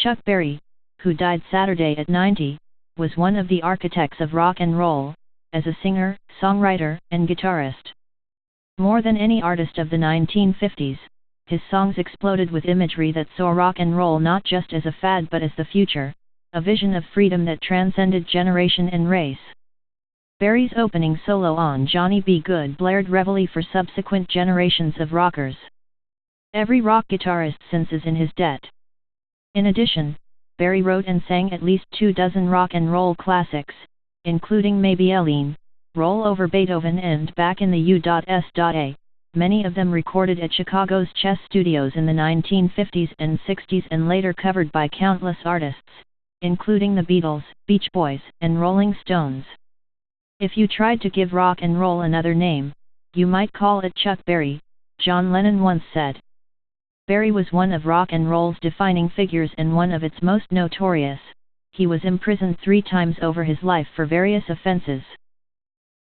Chuck Berry, who died Saturday at 90, was one of the architects of rock and roll, as a singer, songwriter, and guitarist. More than any artist of the 1950s, his songs exploded with imagery that saw rock and roll not just as a fad but as the future, a vision of freedom that transcended generation and race. Berry's opening solo on Johnny B. Good blared reveille for subsequent generations of rockers. Every rock guitarist since is in his debt. In addition, Berry wrote and sang at least 24 rock and roll classics, including Maybe Eileen, Roll Over Beethoven and Back in the U.S.A., many of them recorded at Chicago's Chess Studios in the 1950s and 60s and later covered by countless artists, including the Beatles, Beach Boys, and Rolling Stones. If you tried to give rock and roll another name, you might call it Chuck Berry, John Lennon once said. Berry was one of rock and roll's defining figures and one of its most notorious. He was imprisoned 3 times over his life for various offenses.